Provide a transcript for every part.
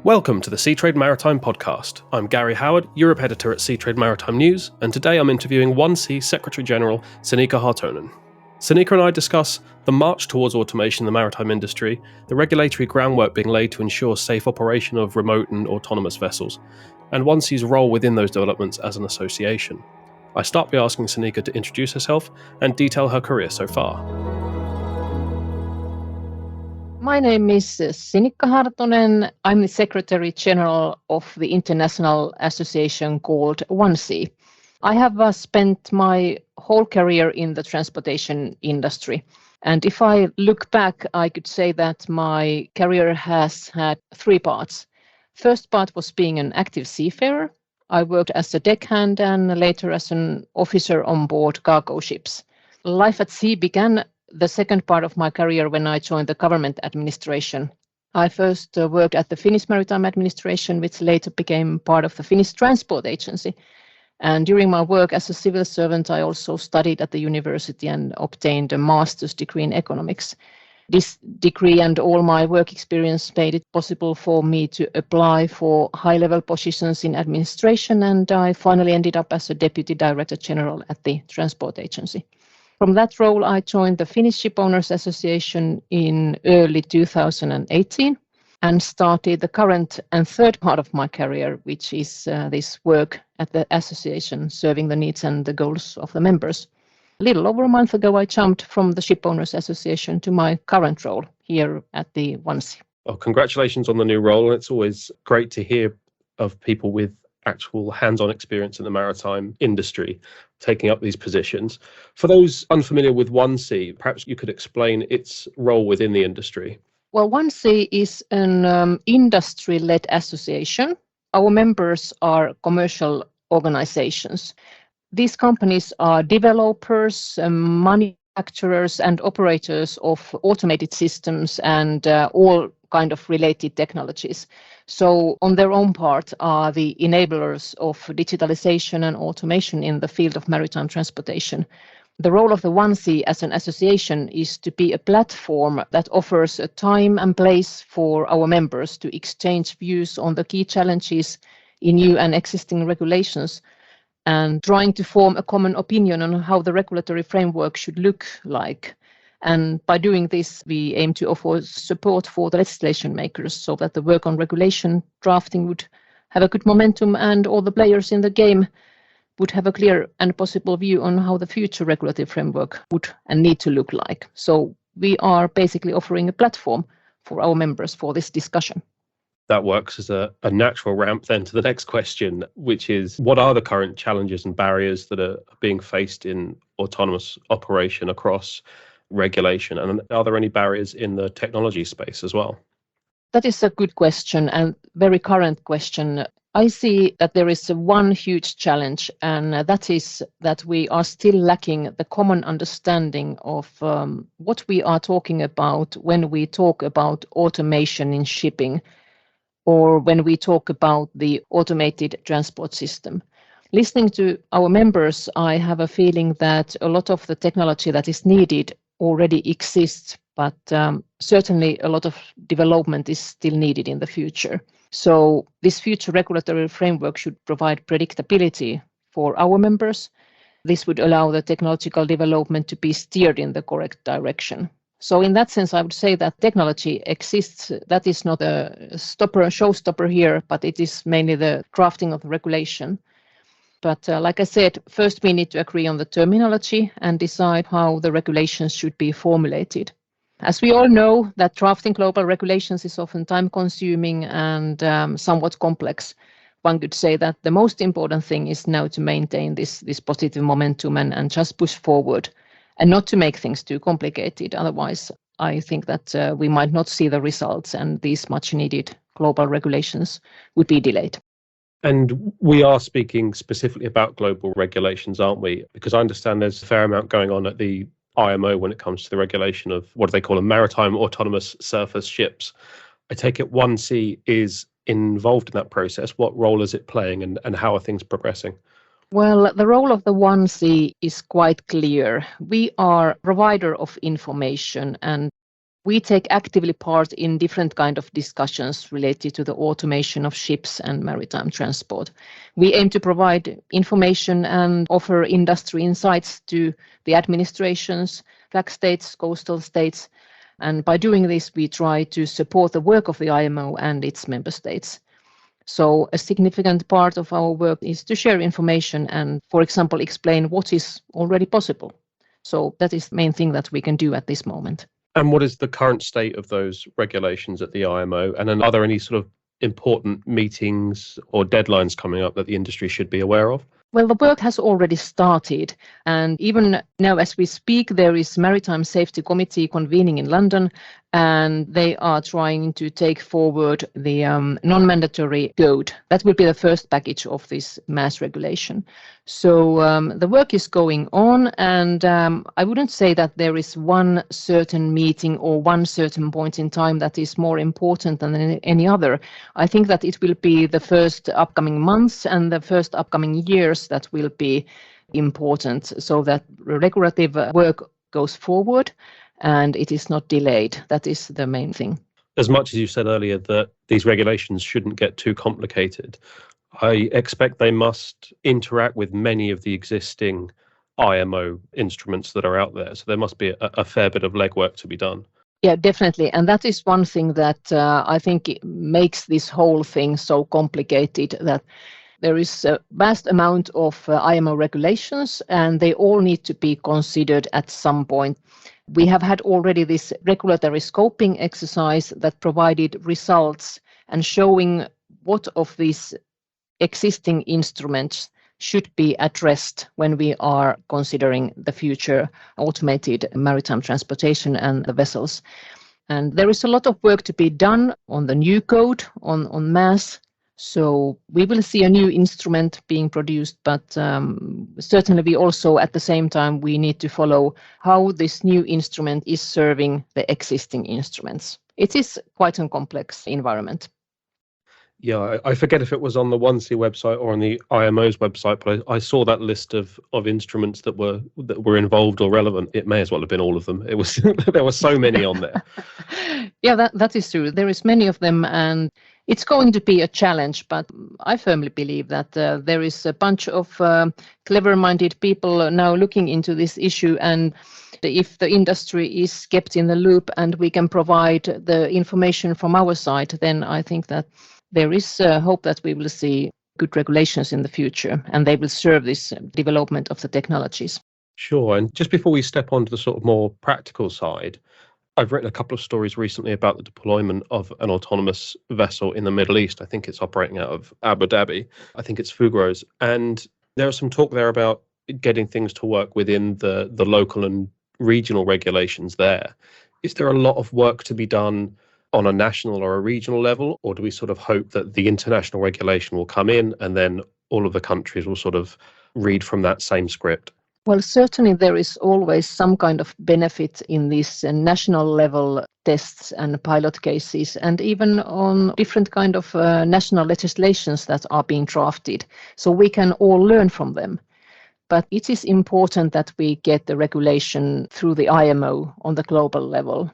Welcome to the Seatrade Maritime Podcast. I'm Gary Howard, Europe Editor at Seatrade Maritime News, and today I'm interviewing 1C Secretary General Sinikka Hartonen. Sinikka and I discuss the march towards automation in the maritime industry, the regulatory groundwork being laid to ensure safe operation of remote and autonomous vessels, and 1C's role within those developments as an association. I start by asking Sinikka to introduce herself and detail her career so far. My name is Sinikka Hartonen. I'm the Secretary General of the international association called 1C. I have spent my whole career in the transportation industry. And if I look back, I could say that my career has had three parts. First part was being an active seafarer. I worked as a deckhand and later as an officer on board cargo ships. Life at sea began the second part of my career when I joined the government administration. I first worked at the Finnish Maritime Administration, which later became part of the Finnish Transport Agency. And during my work as a civil servant, I also studied at the university and obtained a master's degree in economics. This degree and all my work experience made it possible for me to apply for high-level positions in administration, and I finally ended up as a Deputy Director General at the Transport Agency. From that role, I joined the Finnish Shipowners Association in early 2018 and started the current and third part of my career, which is this work at the association serving the needs and the goals of the members. A little over a month ago, I jumped from the Shipowners Association to my current role here at the 1C. Well, congratulations on the new role. It's always great to hear of people with actual hands-on experience in the maritime industry taking up these positions. For those unfamiliar with 1C, perhaps you could explain its role within the industry. Well, 1C is an industry-led association. Our members are commercial organizations. These companies are developers, manufacturers and operators of automated systems and all kind of related technologies. So on their own part are the enablers of digitalization and automation in the field of maritime transportation. The role of the 1C as an association is to be a platform that offers a time and place for our members to exchange views on the key challenges in new and existing regulations and trying to form a common opinion on how the regulatory framework should look like. And by doing this, we aim to offer support for the legislation makers so that the work on regulation drafting would have a good momentum and all the players in the game would have a clear and possible view on how the future regulatory framework would and need to look like. So we are basically offering a platform for our members for this discussion. That works as a natural ramp then to the next question, which is what are the current challenges and barriers that are being faced in autonomous operation across regulation, and are there any barriers in the technology space as well? That is a good question and very current question. I see that there is one huge challenge, and that is that we are still lacking the common understanding of what we are talking about when we talk about automation in shipping or when we talk about the automated transport system. Listening to our members, I have a feeling that a lot of the technology that is needed already exists, but certainly a lot of development is still needed in the future. So this future regulatory framework should provide predictability for our members. This would allow the technological development to be steered in the correct direction. So in that sense, I would say that technology exists. That is not a showstopper here, but it is mainly the drafting of the regulation. But like I said, first we need to agree on the terminology and decide how the regulations should be formulated. As we all know, that drafting global regulations is often time-consuming and somewhat complex. One could say that the most important thing is now to maintain this positive momentum and just push forward and not to make things too complicated. Otherwise, I think that we might not see the results and these much needed global regulations would be delayed. And we are speaking specifically about global regulations, aren't we? Because I understand there's a fair amount going on at the IMO when it comes to the regulation of what do they call them, maritime autonomous surface ships. I take it 1C is involved in that process. What role is it playing and how are things progressing? Well, the role of the 1C is quite clear. We are a provider of information and We take actively part in different kind of discussions related to the automation of ships and maritime transport. We aim to provide information and offer industry insights to the administrations, flag states, coastal states, and by doing this, we try to support the work of the IMO and its member states. So a significant part of our work is to share information and, for example, explain what is already possible. So that is the main thing that we can do at this moment. And what is the current state of those regulations at the IMO? And then are there any sort of important meetings or deadlines coming up that the industry should be aware of? Well, the work has already started, and even now as we speak, there is Maritime Safety Committee convening in London, and they are trying to take forward the non-mandatory code. That will be the first package of this mass regulation. So the work is going on, and I wouldn't say that there is one certain meeting or one certain point in time that is more important than any other. I think that it will be the first upcoming months and the first upcoming years that will be important, so that regulative work goes forward and it is not delayed. That is the main thing. As much as you said earlier that these regulations shouldn't get too complicated, I expect they must interact with many of the existing IMO instruments that are out there. So there must be a fair bit of legwork to be done. Yeah, definitely. And that is one thing that I think makes this whole thing so complicated, that there is a vast amount of IMO regulations and they all need to be considered at some point. We have had already this regulatory scoping exercise that provided results and showing what of these existing instruments should be addressed when we are considering the future automated maritime transportation and the vessels. And there is a lot of work to be done on the new code, on mass. So we will see a new instrument being produced, but certainly we also at the same time we need to follow how this new instrument is serving the existing instruments. It is quite a complex environment. Yeah, I forget if it was on the 1C website or on the IMO's website, but I saw that list of instruments that were involved or relevant. It may as well have been all of them. It was there were so many on there. Yeah, that is true. There is many of them, and it's going to be a challenge. But I firmly believe that there is a bunch of clever-minded people now looking into this issue, and if the industry is kept in the loop and we can provide the information from our side, then I think that there is hope that we will see good regulations in the future and they will serve this development of the technologies. Sure. And just before we step on to the sort of more practical side, I've written a couple of stories recently about the deployment of an autonomous vessel in the Middle East. I think it's operating out of Abu Dhabi. I think it's Fugros. And there was some talk there about getting things to work within the local and regional regulations there. Is there a lot of work to be done on a national or a regional level, or do we sort of hope that the international regulation will come in and then all of the countries will sort of read from that same script? Well, certainly there is always some kind of benefit in these national level tests and pilot cases, and even on different kind of national legislations that are being drafted. So we can all learn from them. But it is important that we get the regulation through the IMO on the global level.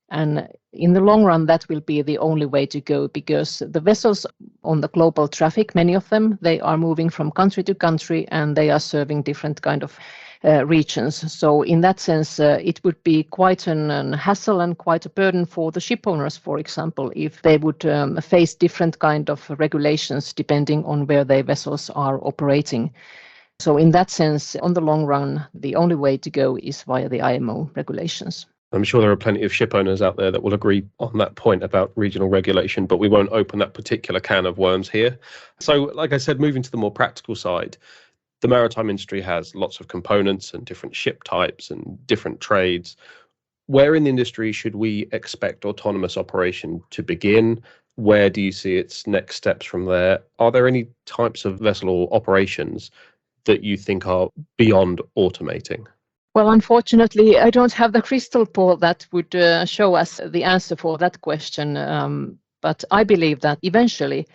And in the long run, that will be the only way to go, because the vessels on the global traffic, many of them, they are moving from country to country and they are serving different kind of regions. So in that sense, it would be quite an hassle and quite a burden for the ship owners, for example, if they would face different kind of regulations depending on where their vessels are operating. So in that sense, on the long run, the only way to go is via the IMO regulations. I'm sure there are plenty of ship owners out there that will agree on that point about regional regulation, but we won't open that particular can of worms here. So, like I said, moving to the more practical side, the maritime industry has lots of components and different ship types and different trades. Where in the industry should we expect autonomous operation to begin? Where do you see its next steps from there? Are there any types of vessel or operations that you think are beyond automating? Well, unfortunately, I don't have the crystal ball that would show us the answer for that question. But I believe that eventually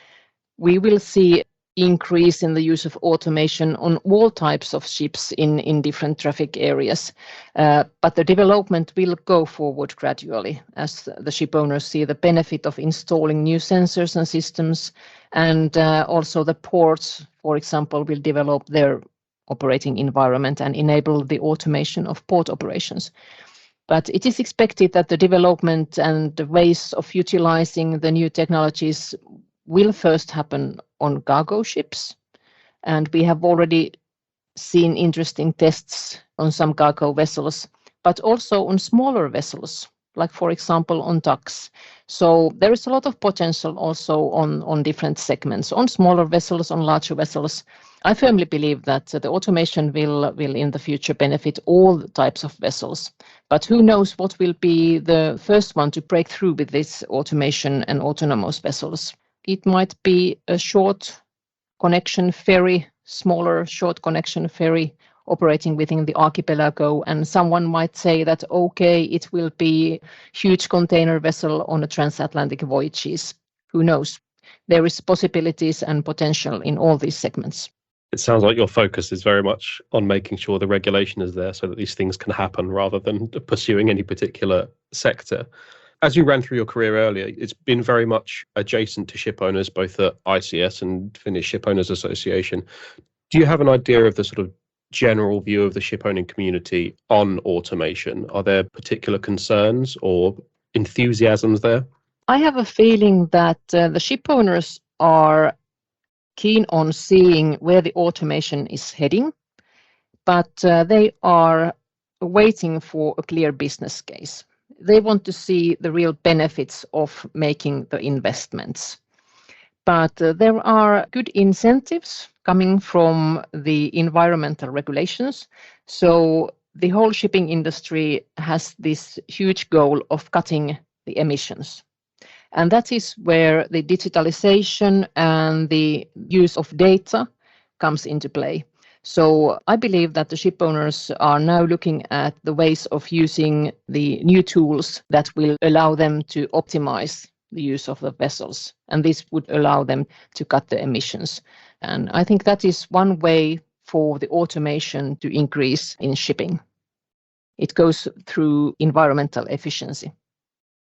we will see increase in the use of automation on all types of ships in different traffic areas. But the development will go forward gradually as the ship owners see the benefit of installing new sensors and systems, and also the ports, for example, will develop their operating environment and enable the automation of port operations. But it is expected that the development and the ways of utilizing the new technologies will first happen on cargo ships. And we have already seen interesting tests on some cargo vessels, but also on smaller vessels, like for example on tugs. So there is a lot of potential also on different segments, on smaller vessels, on larger vessels. I firmly believe that the automation will in the future benefit all types of vessels. But who knows what will be the first one to break through with this automation and autonomous vessels. It might be a short connection ferry, smaller short connection ferry operating within the archipelago, and someone might say that okay, it will be huge container vessel on a transatlantic voyages. Who knows? There is possibilities and potential in all these segments. It sounds like your focus is very much on making sure the regulation is there so that these things can happen rather than pursuing any particular sector. As you ran through your career earlier, it's been very much adjacent to ship owners, both at ICS and Finnish Ship Owners Association. Do you have an idea of the sort of general view of the ship owning community on automation? Are there particular concerns or enthusiasms there? I have a feeling that the ship owners are keen on seeing where the automation is heading, but they are waiting for a clear business case. They want to see the real benefits of making the investments. But there are good incentives coming from the environmental regulations. So the whole shipping industry has this huge goal of cutting the emissions. And that is where the digitalization and the use of data comes into play. So I believe that the ship owners are now looking at the ways of using the new tools that will allow them to optimize the use of the vessels. And this would allow them to cut the emissions. And I think that is one way for the automation to increase in shipping. It goes through environmental efficiency.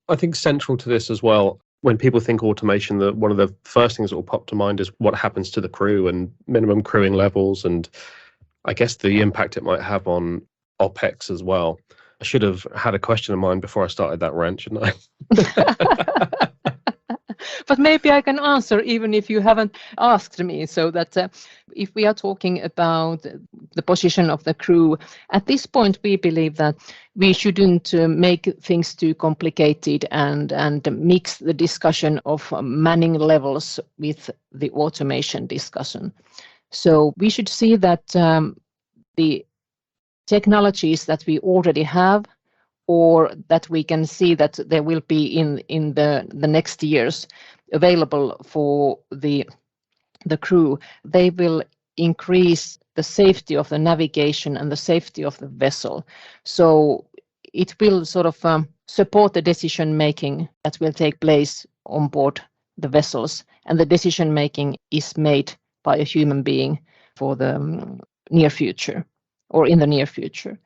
I think central to this as well, when people think automation, one of the first things that will pop to mind is what happens to the crew and minimum crewing levels, and I guess the impact it might have on OPEX as well. I should have had a question in mind before I started that rant, shouldn't I? But maybe I can answer even if you haven't asked me, so that if we are talking about the position of the crew, at this point we believe that we shouldn't make things too complicated and mix the discussion of manning levels with the automation discussion. So we should see that the technologies that we already have, or that we can see that there will be in the next years available for the crew, they will increase the safety of the navigation and the safety of the vessel. So it will sort of support the decision making that will take place on board the vessels, and the decision making is made by a human being for the near future, or in the near future.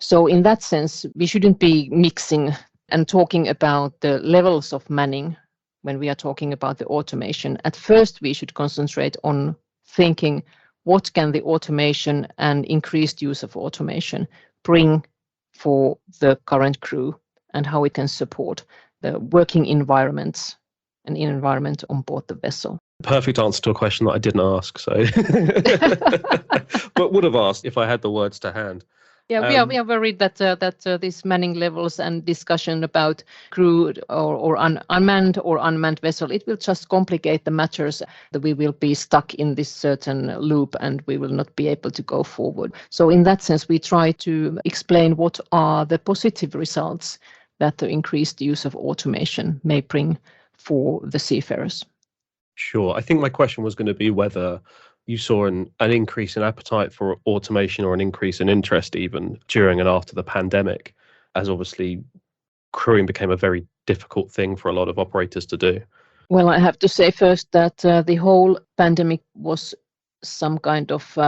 So in that sense, we shouldn't be mixing and talking about the levels of manning when we are talking about the automation. At first, we should concentrate on thinking what can the automation and increased use of automation bring for the current crew, and how it can support the working environments and environment on board the vessel. Perfect answer to a question that I didn't ask, so but would have asked if I had the words to hand. Yeah, we are worried that these manning levels and discussion about crewed or unmanned or unmanned vessel, it will just complicate the matters, that we will be stuck in this certain loop and we will not be able to go forward. So in that sense, we try to explain what are the positive results that the increased use of automation may bring for the seafarers. Sure. I think my question was going to be whether you saw an increase in appetite for automation or an increase in interest even during and after the pandemic, as obviously crewing became a very difficult thing for a lot of operators to do. Well, I have to say first that the whole pandemic was some kind of,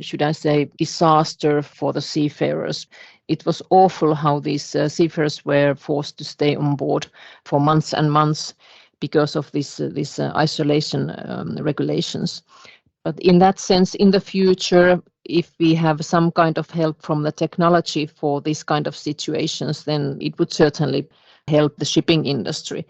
should I say, disaster for the seafarers. It was awful how these seafarers were forced to stay on board for months and months because of this isolation regulations. But in that sense, in the future, if we have some kind of help from the technology for this kind of situations, then it would certainly help the shipping industry.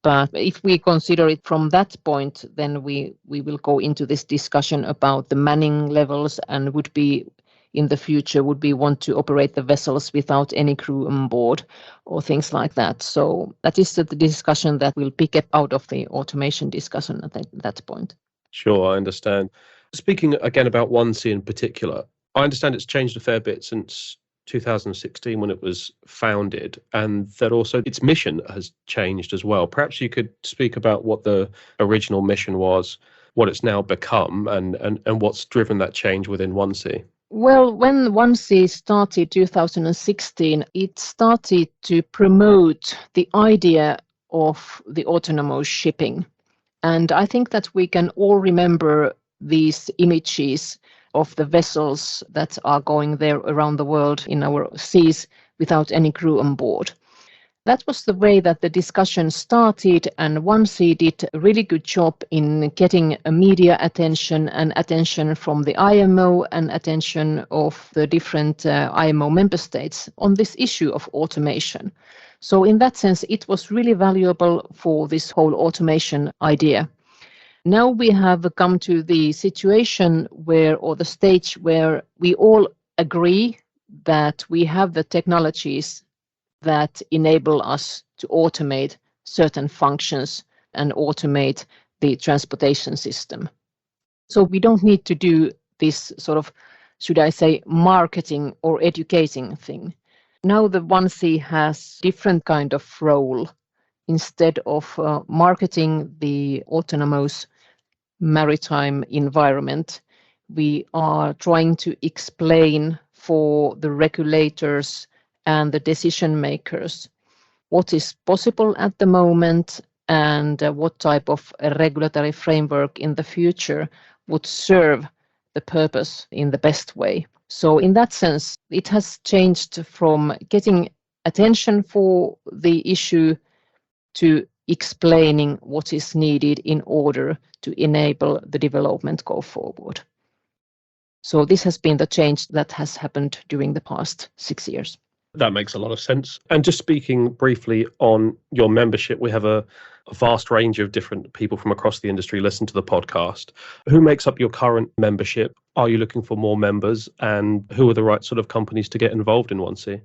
But if we consider it from that point, then we will go into this discussion about the manning levels and would be in the future, would we want to operate the vessels without any crew on board or things like that. So that is the discussion that will pick up out of the automation discussion at that point. Sure, I understand. Speaking again about 1C in particular, I understand it's changed a fair bit since 2016 when it was founded, and that also its mission has changed as well. Perhaps you could speak about what the original mission was, what it's now become, and what's driven that change within 1C. Well, when 1C started 2016, it started to promote the idea of the autonomous shipping. And I think that we can all remember these images of the vessels that are going there around the world in our seas without any crew on board. That was the way that the discussion started, and 1C did a really good job in getting media attention and attention from the IMO and attention of the different IMO member states on this issue of automation. So in that sense, it was really valuable for this whole automation idea. Now we have come to the situation where, or the stage where we all agree that we have the technologies that enable us to automate certain functions and automate the transportation system. So we don't need to do this sort of, should I say, marketing or educating thing. Now the 1C has different kind of role. Instead of marketing the autonomous maritime environment, we are trying to explain for the regulators and the decision makers what is possible at the moment and what type of regulatory framework in the future would serve the purpose in the best way. So in that sense, it has changed from getting attention for the issue to explaining what is needed in order to enable the development go forward. So this has been the change that has happened during the past 6 years. That makes a lot of sense. And just speaking briefly on your membership, we have a vast range of different people from across the industry listen to the podcast. Who makes up your current membership? Are you looking for more members? And who are the right sort of companies to get involved in 1C?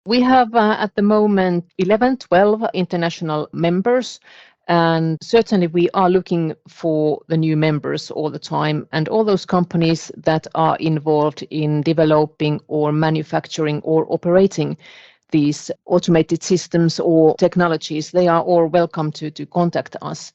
We have at the moment 11, 12 international members. And certainly we are looking for the new members all the time, and all those companies that are involved in developing or manufacturing or operating these automated systems or technologies, they are all welcome to contact us.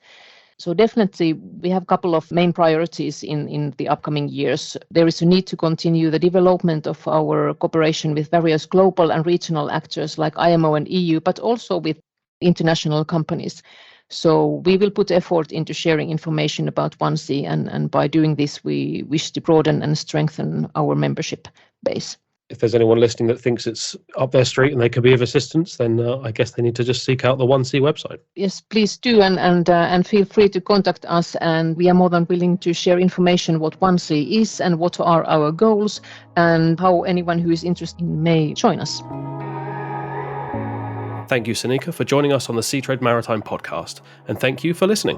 So definitely we have a couple of main priorities in the upcoming years. There is a need to continue the development of our cooperation with various global and regional actors like IMO and EU, but also with international companies. So we will put effort into sharing information about 1C, and by doing this, we wish to broaden and strengthen our membership base. If there's anyone listening that thinks it's up their street and they could be of assistance, then I guess they need to just seek out the 1C website. Yes, please do, and feel free to contact us, and we are more than willing to share information what 1C is and what are our goals and how anyone who is interested may join us. Thank you, Sinikka, for joining us on the Seatrade Maritime Podcast, and thank you for listening.